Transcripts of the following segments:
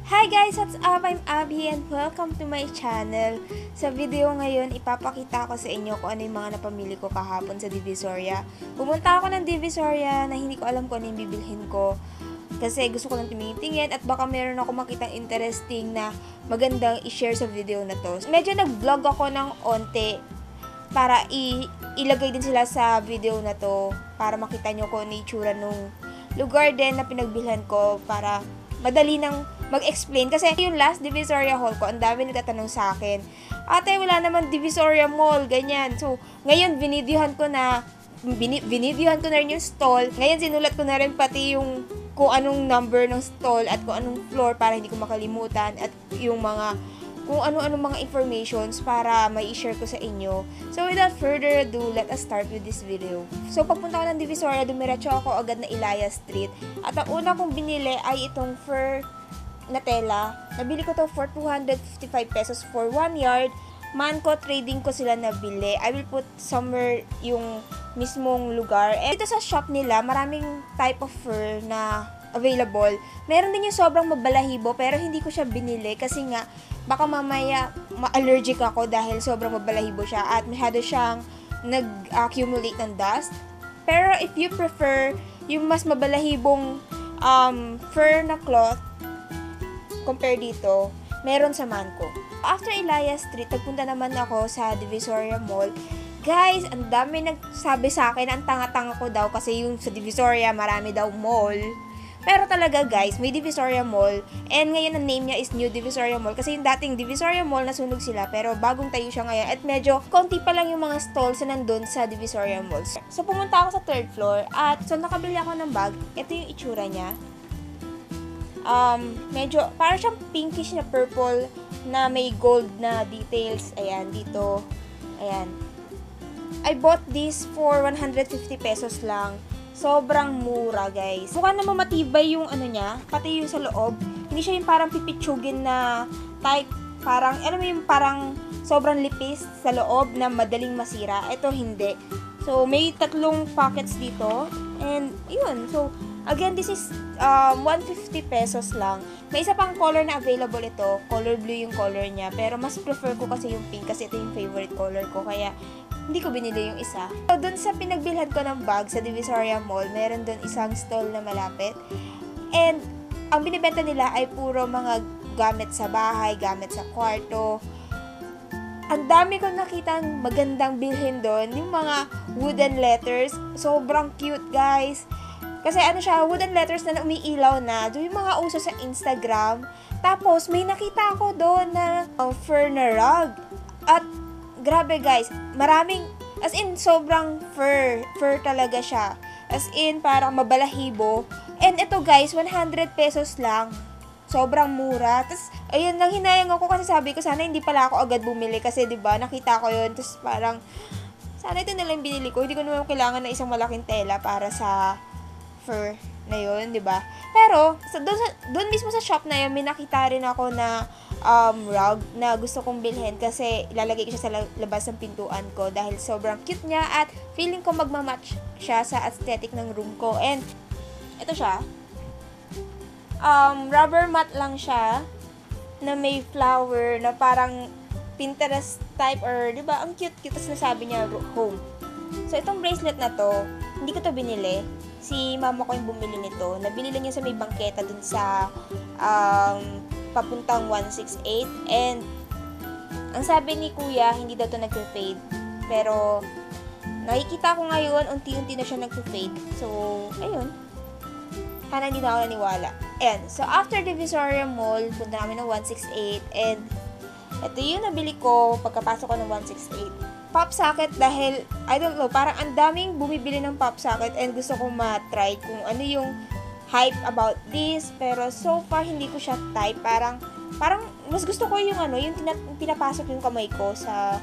Hi guys! What's up? I'm Abby and welcome to my channel. Sa video ngayon, ipapakita ko sa inyo kung ano yung mga napamili ko kahapon sa Divisoria. Pumunta ako ng Divisoria na hindi ko alam kung ano yung bibilhin ko. Kasi gusto ko lang tumingin at baka meron ako makitang interesting na magandang i-share sa video na to. Medyo nag-vlog ako ng onte para ilagay din sila sa video na to para makita nyo kung ano yung itsura nung lugar din na pinagbilhan ko para madali nang mag-explain. Kasi yung last Divisoria Hall ko, ang dami nagtatanong sa akin, ate, wala naman Divisoria Mall, ganyan. So, ngayon, binidyohan ko na rin yung stall. Ngayon, sinulat ko na rin pati yung kung anong number ng stall at kung anong floor para hindi ko makalimutan at yung mga kung ano-anong mga informations para may i-share ko sa inyo. So, without further ado, let us start with this video. So, pagpunta ko ng Divisoria, dumiretso ako agad na Ilaya Street. At ang una kong binili ay itong fur na tela. Nabili ko to for 255 pesos for 1 yard. Manco Trading ko sila nabili. I will put somewhere yung mismong lugar. And dito sa shop nila, maraming type of fur na available. Meron din yung sobrang mabalahibo pero hindi ko siya binili kasi nga baka mamaya ma-allergic ako dahil sobrang mabalahibo siya at masyado siyang nag-accumulate ng dust. Pero if you prefer yung mas mabalahibong fur na cloth compare dito, meron sa Manco. After Ilaya Street, nagpunta naman ako sa Divisoria Mall. Guys, ang dami nagsabi sa akin, ang tanga-tanga ko daw kasi yung sa Divisoria, marami daw mall. Pero talaga guys, may Divisoria Mall. And ngayon ang name niya is New Divisoria Mall. Kasi yung dating Divisoria Mall, nasunog sila. Pero bagong tayo siya ngayon. At medyo konti pa lang yung mga stalls na nandun sa Divisoria Mall. So pumunta ako sa 3rd floor. At so nakabili ako ng bag. Ito yung itsura niya. Medyo, parang siyang pinkish na purple na may gold na details. Ayan, dito. Ayan. I bought this for 150 pesos lang. Sobrang mura, guys. Mukha naman matibay yung ano niya, pati yung sa loob. Hindi siya yung parang pipitsugin na type, parang, alam mo yung parang sobrang lipis sa loob na madaling masira. Ito hindi. So, may 3 pockets dito. And, yun. So, again, this is 150 pesos lang. May isa pang color na available ito. Color blue yung color niya. Pero mas prefer ko kasi yung pink kasi ito yung favorite color ko. Kaya, hindi ko binili yung isa. So, dun sa pinagbilhan ko ng bag sa Divisoria Mall, meron dun isang stall na malapit. And, ang binibenta nila ay puro mga gamit sa bahay, gamit sa kwarto. Ang dami ko nakitang magandang bilhin doon. Yung mga wooden letters. Sobrang cute, guys. Kasi ano siya, wooden letters na umiilaw na. Doon yung mga uso sa Instagram. Tapos, may nakita ako doon na fur na rug. At, grabe guys, maraming, as in, sobrang fur talaga siya. As in, parang mabalahibo. And ito guys, 100 pesos lang. Sobrang mura. Tapos, ayun lang, hinayang ako kasi sabi ko, sana hindi pala ako agad bumili. Kasi, diba, nakita ko yun. Tapos, parang, sana ito nalang binili ko. Hindi ko naman kailangan ng isang malaking tela para sa fur na yun, diba? Pero, doon mismo sa shop na yun, may nakita rin ako na rug na gusto kong bilhin kasi ilalagay ko siya sa labas ng pintuan ko dahil sobrang cute niya at feeling ko magmamatch siya sa aesthetic ng room ko. And ito siya, rubber mat lang siya na may flower na parang Pinterest type or diba, ang cute tapos nasabi niya home. So itong bracelet na to, hindi ko to binili. Si mama ko yung bumili nito. Nabili lang niya sa may bangketa dun sa papuntang 168. And ang sabi ni kuya, hindi daw to nag-fade. Pero nakikita ko ngayon, unti-unti na siya nag-fade. So, ayun. Parang hindi na ako naniwala. And, so after Divisoria Mall, punta namin ng 168. And ito yung nabili ko pagkapasok ko ng 168. Pop socket dahil, I don't know, parang ang daming bumibili ng pop socket and gusto kong ma-try kung ano yung hype about this. Pero so far, hindi ko siya type. Parang mas gusto ko yung ano, yung pinapasok yung kamay ko sa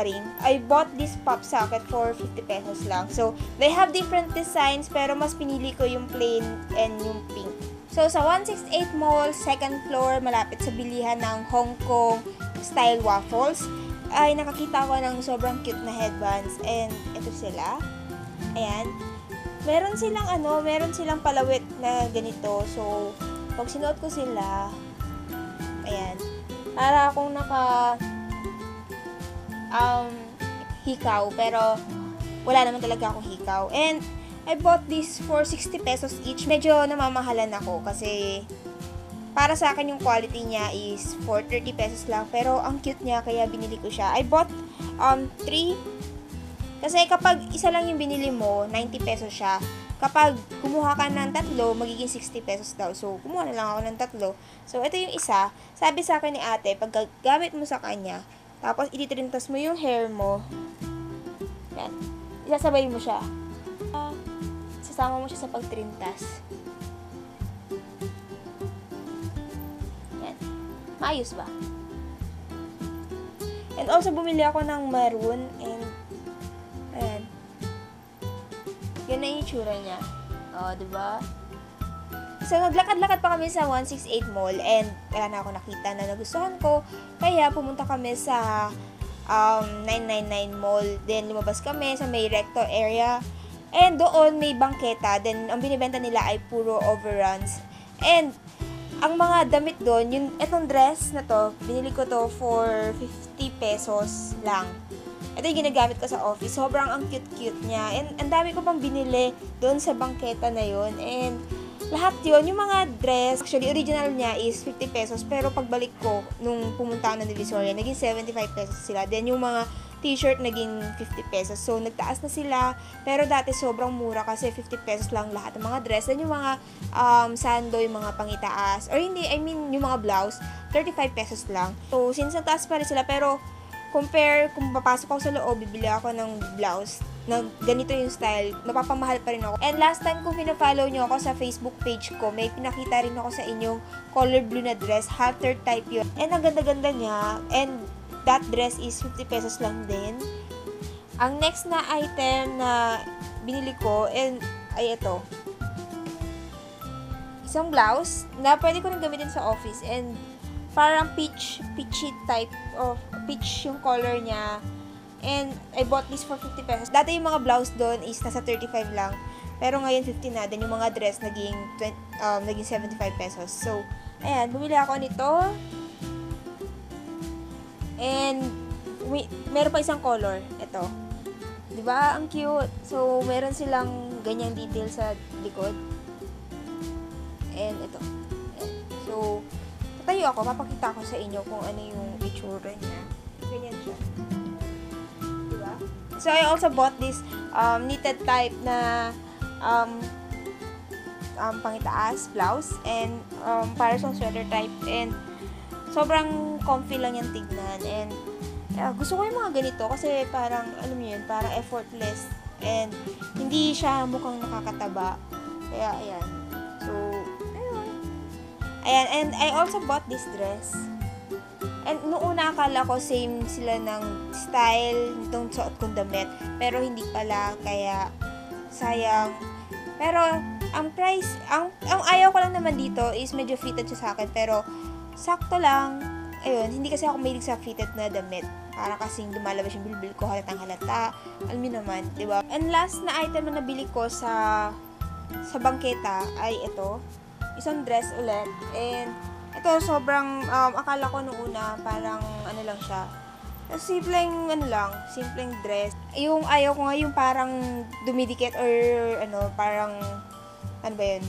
ring. I bought this pop socket for 50 pesos lang. So, they have different designs pero mas pinili ko yung plain and yung pink. So, sa 168 Mall, 2nd floor, malapit sa bilihan ng Hong Kong style waffles, ay nakakita ko ng sobrang cute na headbands. And ito sila. Ayan. Meron silang palawit na ganito. So, pag sinuot ko sila, Ayan. Para akong hikaw, pero wala naman talaga akong hikaw. And I bought this for 60 pesos each. Medyo namamahalan ako kasi para sa akin yung quality niya is for 30 pesos lang. Pero ang cute niya kaya binili ko siya. I bought 3 kasi kapag isa lang yung binili mo, 90 pesos siya. Kapag kumuha ka ng tatlo, magiging 60 pesos daw. So, kumuha na lang ako ng tatlo. So, ito yung isa. Sabi sa akin ni ate, pag gamit mo sa kanya, tapos ititrintas mo yung hair mo, yan, isasabay mo siya. Sasama mo siya sa pagtrintas. Yan. Maayos ba? And also, bumili ako ng maroon and ayan. Yan na yung itsura niya. O, diba? So, naglakad-lakad pa kami sa 168 Mall and wala na ako nakita na nagustuhan ko. Kaya, pumunta kami sa 999 Mall. Then, lumabas kami sa may recto area. And doon, may bangketa. Then, ang binibenta nila ay puro overruns. And, ang mga damit doon, etong dress na to, binili ko to for 50 pesos lang. Ito yung ginagamit ko sa office. Sobrang ang cute-cute niya. And ang dami ko pang binili doon sa bangketa na yun. And lahat yun, yung mga dress, actually, original niya is 50 pesos. Pero pagbalik ko, nung pumunta ako ng Divisoria, naging 75 pesos sila. Then yung mga t-shirt, naging 50 pesos. So, nagtaas na sila. Pero dati, sobrang mura kasi 50 pesos lang lahat ng mga dress. Then yung mga sando, yung mga pangitaas. Or hindi, I mean, yung mga blouse, 35 pesos lang. So, since nagtaas pa rin sila, pero compare, kung papasok ako sa loob, bibili ako ng blouse na ganito yung style, mapapamahal pa rin ako. And last time kung pina-follow nyo ako sa Facebook page ko, may pinakita rin ako sa inyong color blue na dress, halter type yun. And ang ganda-ganda niya, and that dress is 50 pesos lang din. Ang next na item na binili ko, and ay ito. Isang blouse na pwede ko rin gamitin sa office, and parang peachy type of peach yung color niya. And I bought this for 50 pesos. Dati yung mga blouse doon is nasa 35 lang. Pero ngayon 50 na. Then yung mga dress naging 75 pesos. So, ayan, bumili ako nito. And meron pa isang color. Ito. 'Di ba? Ang cute. So, meron silang ganyang detail sa likod. And ito. Ayan. So, tayo ako, papakita ko sa inyo kung ano yung itsura niya. Ganyan siya. Diba? So, I also bought this knitted type na pangitaas, blouse, and para sa sweater type. And sobrang comfy lang yung tignan. And gusto ko yung mga ganito kasi parang, alam mo yun, parang effortless. And hindi siya mukhang nakakataba. Kaya, ayan. So, ayan, and I also bought this dress. And noong una akala ko same sila ng style nitong suot kong damit. Pero hindi pala, kaya sayang. Pero ang price, ang ayaw ko lang naman dito is medyo fitted siya sa akin. Pero sakto lang. Ayun, hindi kasi ako mahilig sa fitted na damit. Para kasing lumalabas yung bilbil ko, halatang halata. Alam niyo naman, di ba? And last na item na nabili ko sa bangketa ay ito. Isang dress ulit. And ito, sobrang, akala ko nung una, parang, ano lang siya. Simpleng, simpleng dress. Yung ayaw ko nga, yung parang dumidikit or, parang, ano ba yun?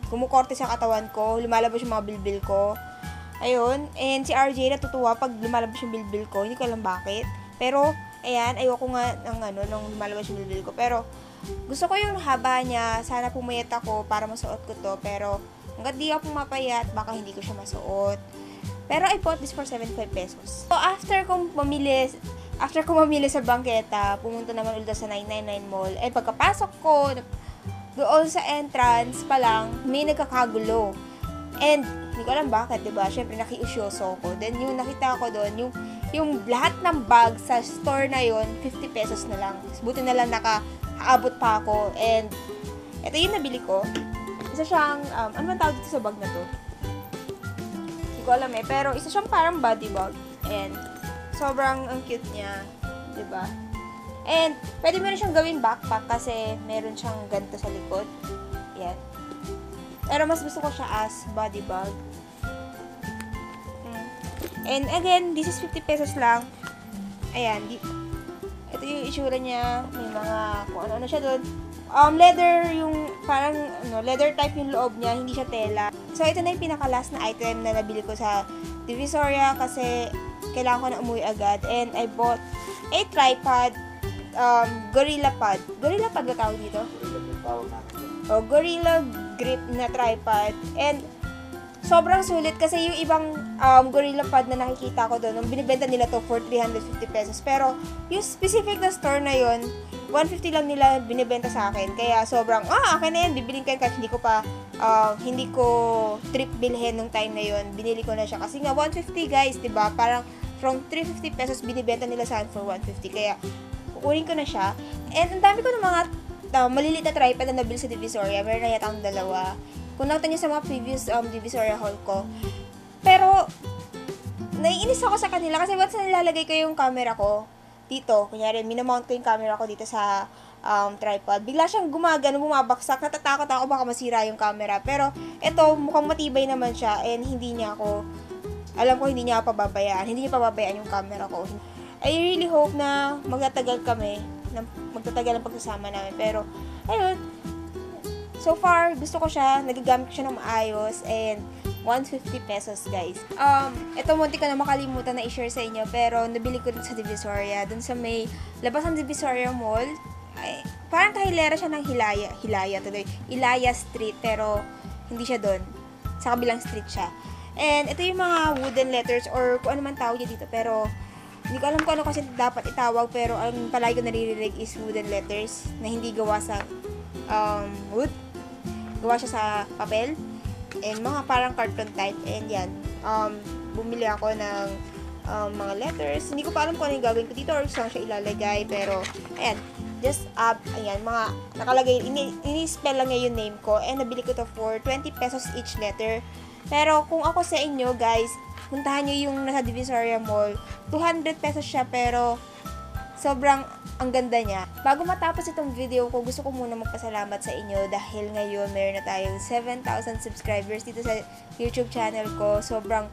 Kumukorte sa katawan ko, lumalabas yung mga bilbil ko. Ayun. And si RJ natutuwa pag lumalabas yung bilbil ko. Hindi ko alam bakit. Pero, ayan, ayoko nga nung lumalabas yung bilbil ko. Pero, gusto ko yung haba niya. Sana pumayat ako para masuot ko to. Pero, hanggat di ako mapayat, baka hindi ko siya masuot. Pero I bought this for 75 pesos. So, after ko mamili sa bangketa, pumunta naman ulit sa 999 Mall. Eh, pagkapasok ko, doon sa entrance pa lang, may nagkakagulo. And, hindi ko alam bakit, diba? Syempre, nakiusyoso ko. Then, yung nakita ko doon, yung lahat ng bag sa store na yon 50 pesos na lang. Buti na lang nakaabot pa ako. And, ito yung nabili ko. Isa siyang, ano man tawag dito sa bag na to? Hindi ko alam pero isa siyang parang body bag. And, sobrang ang cute niya. Diba? And, pwede mo rin siyang gawin backpack kasi meron siyang ganito sa likod. Yan. Pero mas gusto ko siya as body bag. And again, this is 50 pesos lang. Ayan, ito yung itsura niya. May mga, kung ano siya doon. Leather yung, parang, leather type yung loob niya, hindi siya tela. So, ito na yung pinaka-last na item na nabili ko sa Divisoria kasi kailangan ko na umuwi agad. And I bought a tripod, Gorilla Pod. Gorilla Pod ba tawag dito? Gorilla Grip na tripod. And sobrang sulit kasi yung ibang Gorilla Pod na nakikita ko doon, binibenta nila to for 350 pesos. Pero yung specific na store na yon 150 lang nila binibenta sa akin. Kaya sobrang, akin na yan, bibiling ko yan kahit hindi ko trip bilhin nung time na yon. Binili ko na siya. Kasi nga, 150 guys, diba? Parang from 350 pesos, binibenta nila sa akin for 150. Kaya, kukunin ko na siya. And ang dami ko ng mga maliliit na tripod na nabili sa Divisoria. Meron na yata ang dalawa. Kung nakita niyo sa mga previous Divisoria haul ko. Pero, naiinis ako sa kanila kasi once na nilalagay ko yung camera ko dito, kunyari, minamount ko yung camera ko dito sa tripod, bigla siyang gumagano, bumabaksak, natatakot ako baka masira yung camera. Pero, ito, mukhang matibay naman siya and alam ko hindi niya pababayaan yung camera ko. I really hope na magtatagal ang pagsasama namin. Pero, ayun, so far, gusto ko siya, nagagamit ko siya ng maayos, and 150 pesos, guys. Ito, munti ko na makalimutan na i-share sa inyo, pero nabili ko din sa Divisoria, dun sa may labas ng Divisoria Mall. Ay, parang kahilera siya ng Ilaya Street, pero hindi siya dun. Sa kabilang street siya. And ito yung mga wooden letters, or kung ano man tawag niya dito, pero hindi ko alam kung ano kasi dapat itawag, pero ang palagi ko naririnig is wooden letters, na hindi gawa sa wood. Gawa siya sa papel. And mga parang carton type. And yan, bumili ako ng mga letters. Hindi ko pa alam kung ano yung gagawin ko dito or saan siya ilalagay. Pero, ayan, ayan, mga nakalagay, ini-spell lang niya yung name ko. And nabili ko to for 20 pesos each letter. Pero, kung ako sa inyo, guys, puntahan nyo yung nasa Divisoria Mall. 200 pesos siya, pero sobrang ang ganda niya. Bago matapos itong video ko, gusto ko muna magpasalamat sa inyo dahil ngayon meron na tayong 7,000 subscribers dito sa YouTube channel ko. Sobrang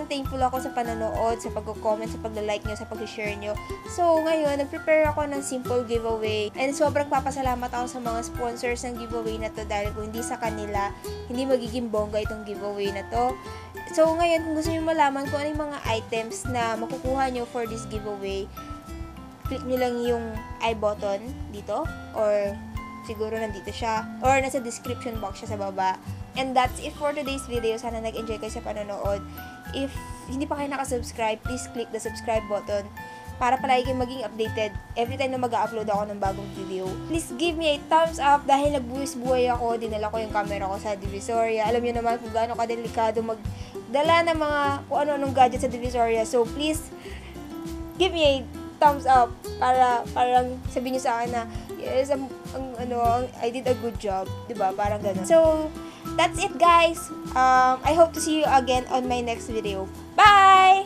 thankful ako sa panonood, sa pag-comment, sa pag-like nyo, sa pag-share nyo. So, ngayon, nag-prepare ako ng simple giveaway. And sobrang papasalamat ako sa mga sponsors ng giveaway na to dahil kung hindi sa kanila, hindi magiging bongga itong giveaway na to. So, ngayon, kung gusto nyo malaman kung ano yung mga items na makukuha nyo for this giveaway, click nyo lang yung I button dito, or siguro nandito siya, or nasa description box siya sa baba. And that's it for today's video. Sana nag-enjoy kayo sa panonood. If hindi pa kayo nakasubscribe, please click the subscribe button para palagi kayong maging updated every time na mag-upload ako ng bagong video. Please give me a thumbs up dahil nagbuwis-buhay ako, dinala ko yung camera ko sa Divisoria. Alam niyo naman kung gaano kadelikado magdala ng mga kung ano-anong gadget sa Divisoria. So please give me a thumbs up para parang sabihin niyo sa akin na yes, I did a good job, 'di ba? Parang gano'n. So, that's it, guys. I hope to see you again on my next video. Bye.